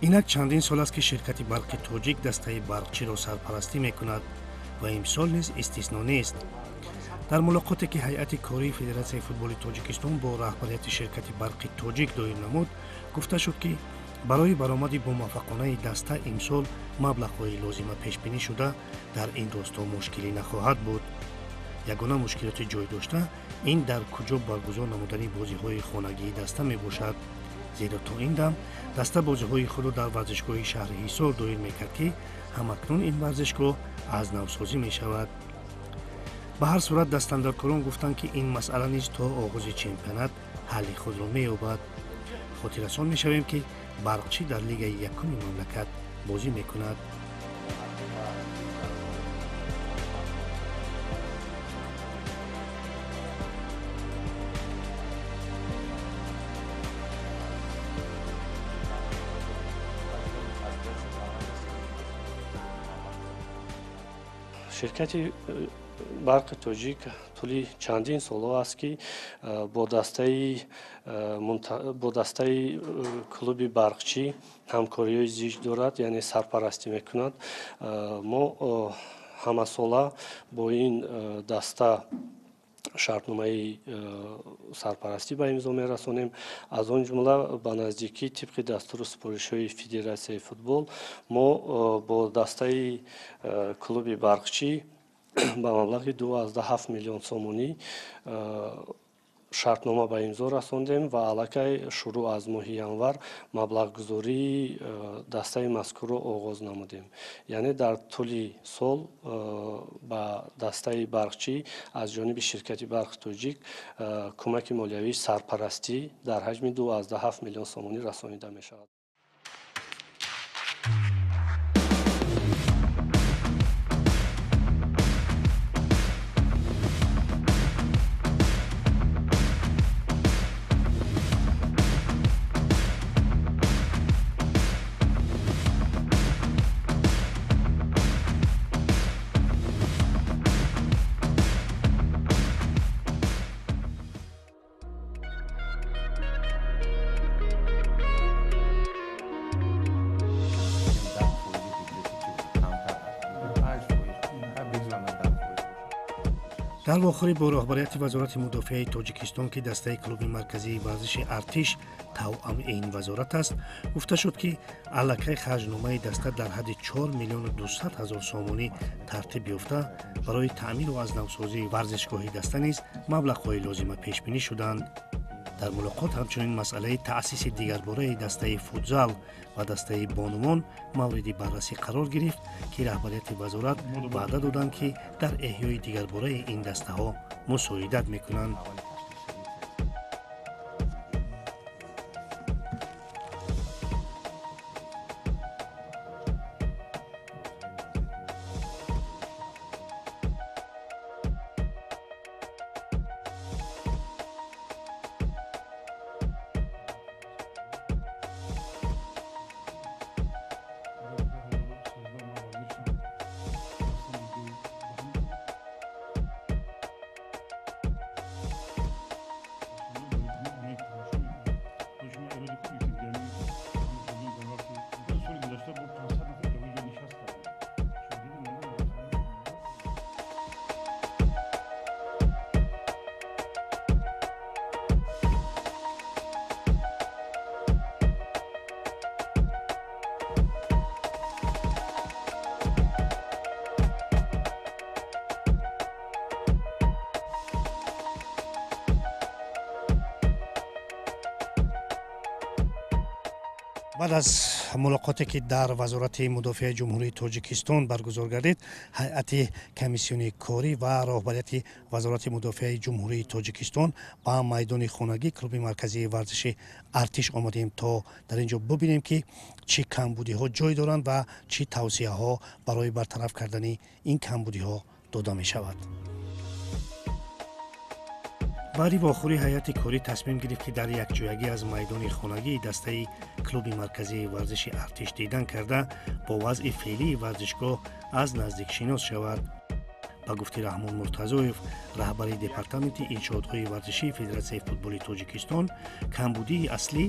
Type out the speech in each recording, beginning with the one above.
инак чандин сол аст ки ширкати барқи тоҷик дастаи барқчиро сарпарастӣ мекунад ва имсол низ истисно нест. дар мулоқоте ки ҳайати кории федератсияи футболи тоҷикистон бо раҳбарияти ширкати барқи тоҷик доир намуд, гуфта шуд ки барои баромади бомуваффақонаи даста имсол маблағҳои лозима пешбинӣ шуда дар ин росто мушкилӣ нахоҳад буд. ягона мушкилоти ҷойдошта ин дар куҷо баргузор намудани бозиҳои хонагии даста мебошад, зеро то ин дам даста бозиҳои худро дар варзишгоҳи шаҳри ҳисор доир мекард ки ҳамакнун ин варзишгоҳ аз навсозӣ мешавад. ба ҳар сурат дастандоркорон гуфтанд ки ин масъала низ то оғози чемпионат ҳалли худро меёбад. хотиррасон мешавем ки барқчӣ дар лигаи якуми мамлакат бозӣ мекунад. ширкати барқи тоҷик тӯли чандин солҳо аст ки бо дастаи клуби барқчӣ ҳамкориҳои зич дорад, яъне сарпарастӣ мекунад. мо ҳамасола бо ин даста шартномаи сарпарастӣ ба имзо мерасонем. аз он ҷумла ба наздикӣ тибқи дастуру супоришҳои федератсияи футбол мо бо дастаи клуби барқчӣ ба маблағи 2,7 миллион сомонӣ шартнома ба имзо расондем ва аллакай шурӯъ аз моҳи январ маблағгузории дастаи мазкурро оғоз намудем. яъне дар тӯли сол ба дастаи барқчӣ аз ҷониби ширкати барқи тоҷик кӯмаки молиявии сарпарастӣ дар ҳаҷми 2,7 миллион сомонӣ расонида мешавад. дар вохӯрӣ бо роҳбарияти вазорати мудофиаи тоҷикистон ки дастаи клуби марказии варзиши артиш тавъам ин вазорат аст, гуфта шуд ки аллакай харҷномаи даста дар ҳадди 4 миллиону 200 ҳазор сомонӣ тартиб ёфта барои таъмиру аз навсозии варзишгоҳи даста низ маблағҳои лозима пешбинӣ шуданд. дар мулоқот ҳамчунин масъалаи таъсиси дигарбораи дастаи футзал ва дастаи бонувон мавриди баррасӣ қарор гирифт ки раҳбарияти вазорат ваъда доданд ки дар эҳёи дигарбораи ин дастаҳо мусоидат мекунанд. بعد از ملاقاتی که در وزارت مدافع جمهوری تاجیکستان برگزار گردید، هیئت کمیسیون کاری و راهبریت وزارت مدافع جمهوری تاجیکستان با میدان خانگی کلوب مرکزی ورزش ارتش آمدیم تا در اینجا ببینیم که چه کمبودی ها جای دارند و چه توصیه ها برای برطرف کردن این کمبودی ها داده می شود. баъди вохӯрӣ ҳайати корӣ тасмим гирифт ки дар якҷоягӣ аз майдони хонагии дастаи клуби марказии варзиши артиш дидан карда бо вазъи феълии варзишгоҳ аз наздик шинос шавад. ба гуфти раҳмон муртазоев, раҳбари департаменти иншоотҳои варзишии федератсияи футболи тоҷикистон, камбудии аслӣ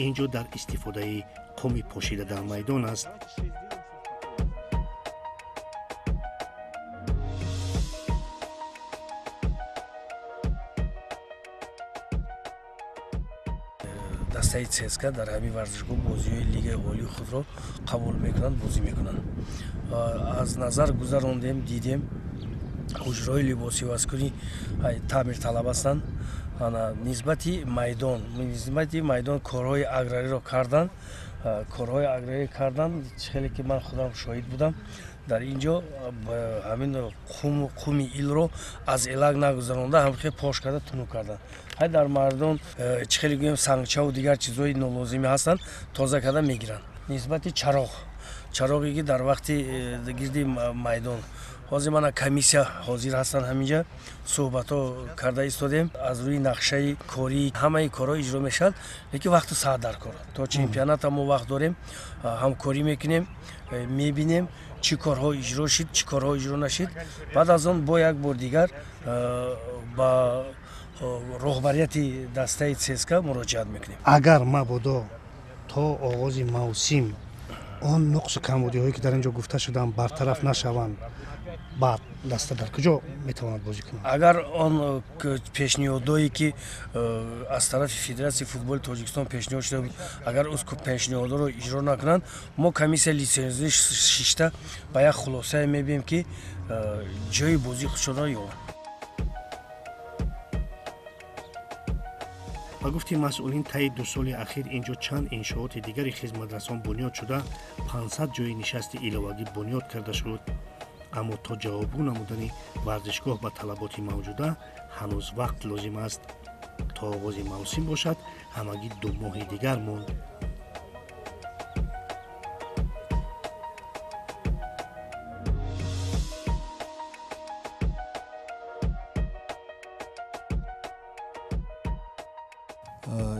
اینجا در استفاده قم پوشیده در میدان است. دسته ЦСКА در همین ورزشگاه بازی‌های لیگ اولی خود را قبول میکنند، بازی میکنند. از نظر گذراندیم دیدیم حجرهای لباسی و عسکری تعمیر طلب هستند. نسبتی میدان کارهای اگراری را کردن. خیلی که من خودم شاهد بودم. در اینجا همین قومی ایل رو از الگ نگذرانده هم خیلی پاش کرده تونو کردن. در مردم خیلی گویم سنگچه و دیگر چیزهای نولازمی هستن تازه کرده میگیرن. نسبت چراغی که در وقتی گردی میدان حاضر من کمیسیا حاضر هستن همینجا صحبت ها کرده ایستادیم از روی نقشه کاری همه کارها اجرا میشد لیکن وقت ساعت در کار تا چمپیونات هم وقت داریم همکاری میکنیم میبینیم چی کارها اجرا شد چی کارها اجرا نشد بعد از اون با یک بار دیگر با رهبریت دسته ЦСКА مراجعت میکنیم. اگر مبادا تا آغاز موسم آن نقص و کمبودی‌هایی که در اینجا گفته شدن برطرف نشوند بعد دسته در کجا میتواند بازی کنه؟ اگر آن پیشنهادایی که از طرف فدراسیون فوتبال تاجیکستان پیشنهاد شده بود اگر از پیشنهادها رو اجرا نکنند ما کمیسیون لیسانسی شیشته با یک خلاصه میبینیم که جای بازی خودشون یابند. با گفته مسئولین طی 2 سال اخیر اینجا چند انشاءات دیگری خدمترسان بنیاد شده 500 جای نشست علاوگی بنیاد کرده شد اما تا جوابگو نمودن ورزشگاه با طلبات موجوده هنوز وقت لازم است تا آغاز موسم باشد همگی 2 ماه دیگر موند.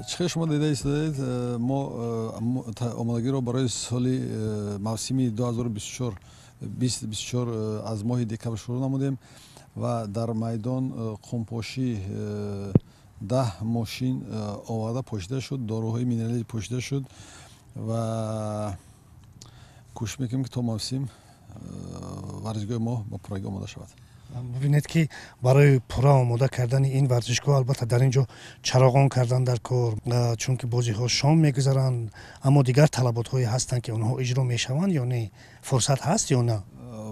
چه شما دیده ایستادید ما آمادگی را برای سال موسمی 2024 از ماه دکمبر شروع نمودیم و در میدان قمپاشی 10 ماشین آورده پوشیده شد داروهای مینرالی پوشیده شد و کوشش میکنیم که تا موسم ورزشگاه ما با پرایی آماده شود. ببینید که برای پورا آماده کردن این ورزشگاه البته در اینجا چراغان کردن در کار چون که بازی ها شام میگذرند اما دیگر طلبات هایی هستند که اونها اجرا میشوند یا نه فرصت هست یا نه؟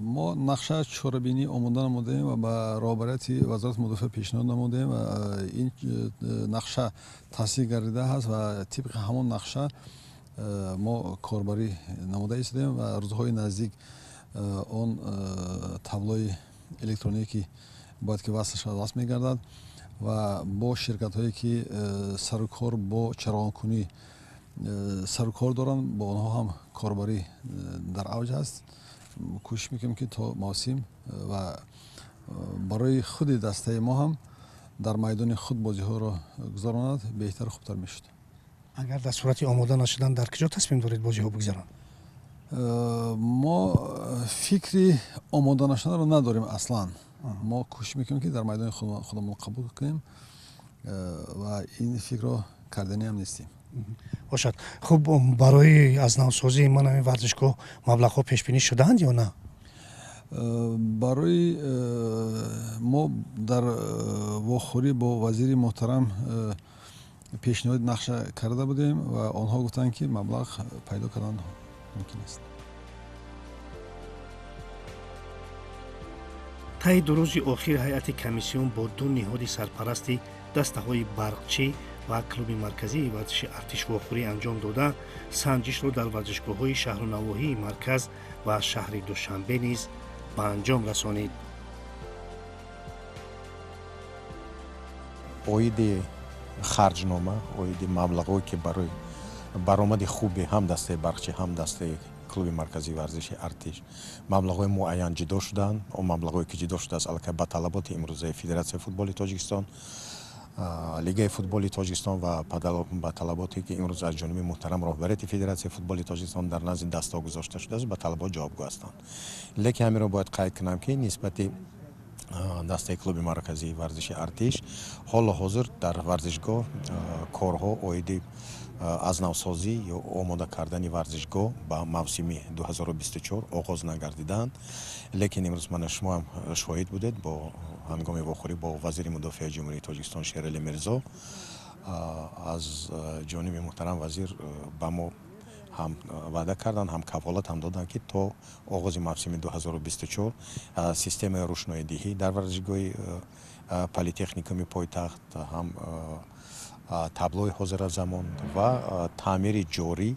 ما نقشه چهاربینی آماده نمودیم و با رهبریت وزارت مدافع پیشنهاد نمودیم و این نقشه تصدیق گردیده هست و طبق همون نقشه ما کاربری نموده ایستادیم و روزهای نزدیک اون تابلوی الکترونیکی باید که وصل شود وصل میگردد و با شرکت هایی که سرکار با چراغانکنی سرکار دارند با آنها هم کاربری در اوج هست. کوشش میکنیم که تا موسم و برای خود دسته ما هم در میدان خود بازی ها را گذراند بهتر و خوبتر میشد. اگر در صورت آماده نشدن در کجا تصمیم دارید بازی ها بگذارند؟ ما فکری آماده نشدن رو نداریم اصلا. ما کوشش میکنیم که در میدان خودمون قبول کنیم و این فکر رو کردنی هم نیستیم. باشد. خب برای از نوسازی من این ورزشگاه مبلغ ها پیش بینی شدند یا نه؟ برای ما در واخوری با وزیر محترم پیشنهاد نقشه کرده بودیم و آنها گفتند که مبلغ پیدا کردن ممکن است. طی 2 روز اخیر هیئت کمیسیون با 2 نهاد سرپرستی دسته‌های برقچی و کلوب مرکزی ورزش ارتش واخوری انجام داده سنجش را در ورزشگاه‌های شهر و نواحی مرکز و شهر دوشنبه نیز به انجام رسانید. اوید خرجنامه اوید مبلغی که برای برآمد خوبی هم دسته برقچی هم دسته کلوب مرکزی ورزش ارتش مبلغ‌های معین جدا شدند. اون مبلغی که جدا شده است البته با طلبات امروزه فدراسیون فوتبال تاجیکستان لیگ فوتبال تاجیکستان و با طلباتی که امروز از جانب محترم رهبریت فدراسیون فوتبال تاجیکستان در نزد دستا گذاشته شده است با طلبات جوابگو هستند. لیکن همین را باید قید کنم که نسبت دسته کلوب مرکزی ورزش ارتش حال حاضر در ورزشگاه کارها اوید аз навсозӣ ё омода кардани варзишгоҳ ба мавсими 2024 оғоз нагардиданд, лекин имрӯз ману шумо ҳам шоҳид будед бо ҳангоми вохӯрӣ бо вазири мудофиаи ҷумҳурии Тоҷикистон Шерали Мирзо аз ҷониби муҳтарам вазир ба мо ҳам ваъда карданд, ҳам кафолат ҳам доданд ки то оғози мавсими 2024 системаи рӯшноидиҳӣ дар варзишгоҳи политехникуми пойтахт, ҳам таблои ҳозиразамон ва таъмири ҷорӣ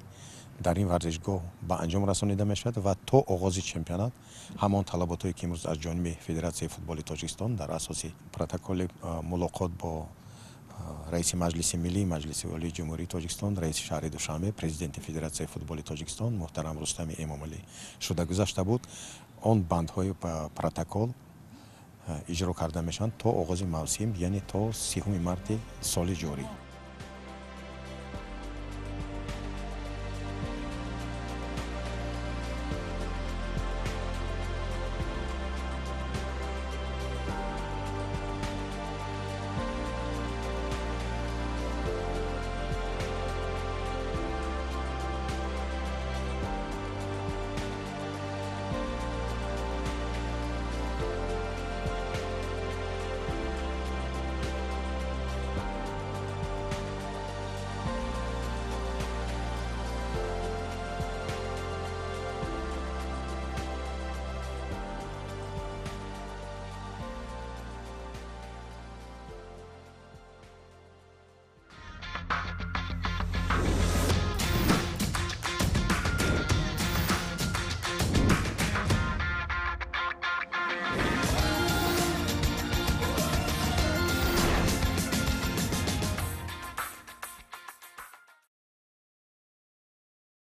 дар ин варзишгоҳ ба анҷом расонида мешавад ва то оғози чемпионат ҳамон талаботое ки имрӯз аз ҷониби Федератсияи футболи Тоҷикистон дар асоси протоколи мулоқот бо раиси маҷлиси миллии маҷлиси олии ҷумҳурии Тоҷикистон, раиси шаҳри Душанбе, президенти Федератсияи футболи Тоҷикистон муҳтарам Рустами Эмомалӣ шуда гузашта буд, он бандҳои протокол иҷро карда мешаванд то оғози мавсим, яъне то 30 марти соли ҷорӣ.